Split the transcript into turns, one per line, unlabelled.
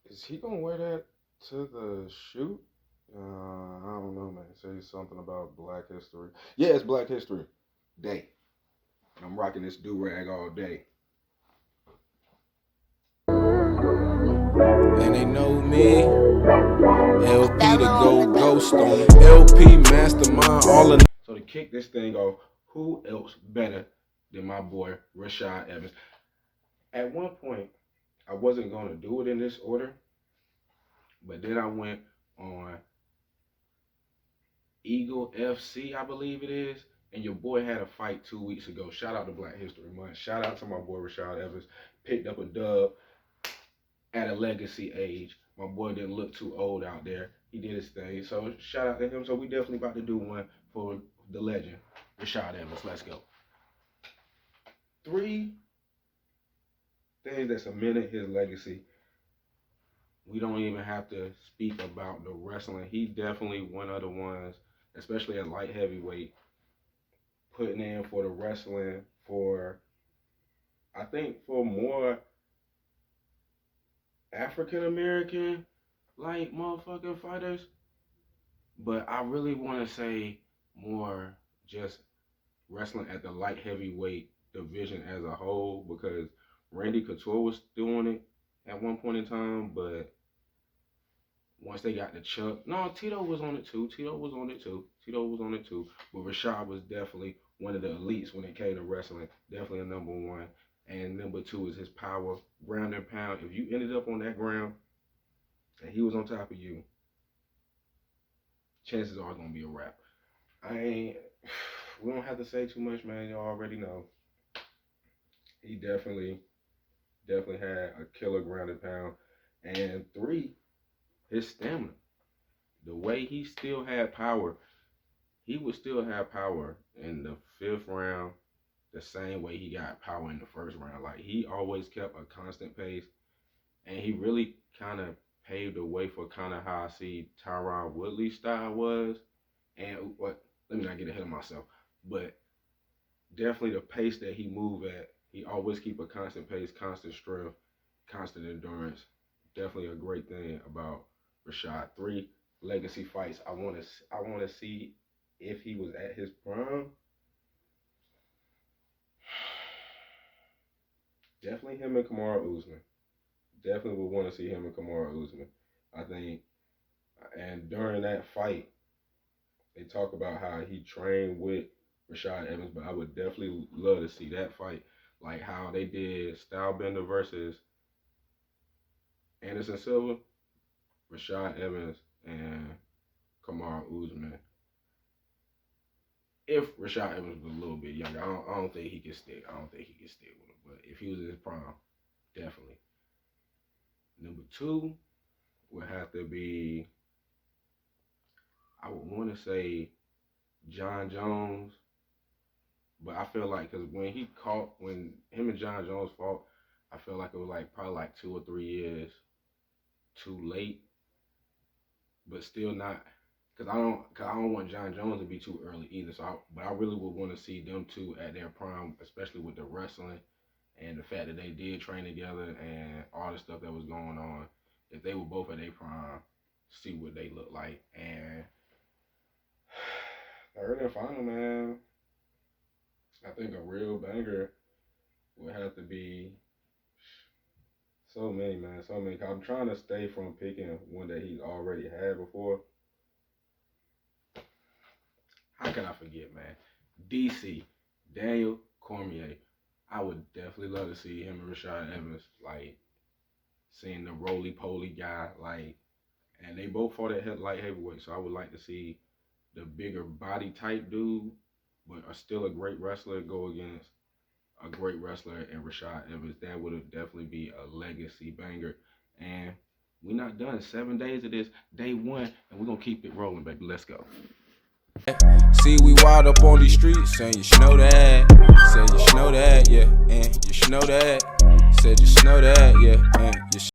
Is he gonna wear that to the shoot? I don't know, man. Say something about Black History. Yeah, it's Black History Day. I'm rocking this do rag all day.
And they know me, LP the go ghost on it. LP mastermind all of.
So to kick this thing off, who else better than my boy Rashad Evans? At one point, I wasn't gonna do it in this order, but then I went on Eagle FC, I believe it is, and your boy had a fight 2 weeks ago. Shout out to Black History Month. Shout out to my boy Rashad Evans. Picked up a dub at a legacy age. My boy didn't look too old out there. He did his thing. So shout out to him. So we definitely about to do one for the legend, Rashad Evans. Let's go. 3 things that cemented his legacy. We don't even have to speak about the wrestling. He definitely one of the ones, especially at light heavyweight, putting in for the wrestling for, I think, for more African American like motherfucking fighters. But I really want to say more just wrestling at the light heavyweight division as a whole, because Randy Couture was doing it at one point in time, but once they got the Chuck, no, Tito was on it too. Tito was on it too. But Rashad was definitely one of the elites when it came to wrestling. Definitely a number one. And number 2 is his power, ground and pound. If you ended up on that ground and he was on top of you, chances are it's gonna be a wrap. We don't have to say too much, man. Y'all already know. He definitely had a killer ground and pound. And 3, his stamina. The way he still had power, he would still have power in the 5th round the same way he got power in the 1st round. Like, he always kept a constant pace, and he really kind of paved the way for kind of how I see Tyron Woodley's style was. And let me not get ahead of myself, but definitely the pace that he moved at, he always keep a constant pace, constant strength, constant endurance. Definitely a great thing about Rashad. 3 legacy fights. I want to see if he was at his prime. Definitely him and Kamaru Usman. Definitely would want to see him and Kamaru Usman. I think, and during that fight, they talk about how he trained with Rashad Evans, but I would definitely love to see that fight, like how they did Stylebender versus Anderson Silva, Rashad Evans and Kamaru Usman. If Rashad Evans was a little bit younger, I don't think he could stick. I don't think he could stick with him. But if he was in his prime, definitely. Number 2 would have to be, I would want to say John Jones, but I feel like because when him and John Jones fought, I feel like it was probably 2 or 3 years too late, but still not. Cause I don't want John Jones to be too early either. But I really would want to see them two at their prime, especially with the wrestling and the fact that they did train together and all the stuff that was going on. If they were both at their prime, see what they look like. And third and final, man, I think a real banger would have to be so many, man, so many. I'm trying to stay from picking one that he's already had before. How can I forget, man? DC, Daniel Cormier. I would definitely love to see him and Rashad Evans, seeing the roly-poly guy, and they both fought at light heavyweight, so I would like to see the bigger body type dude, but are still a great wrestler, go against a great wrestler and Rashad Evans. That would definitely be a legacy banger. And we're not done. 7 days of this, day 1, and we're going to keep it rolling, baby. Let's go.
See, we wild up on these streets, saying you should know that. Say you should know that, yeah, and you should know that. Said you should know that, yeah, and you should.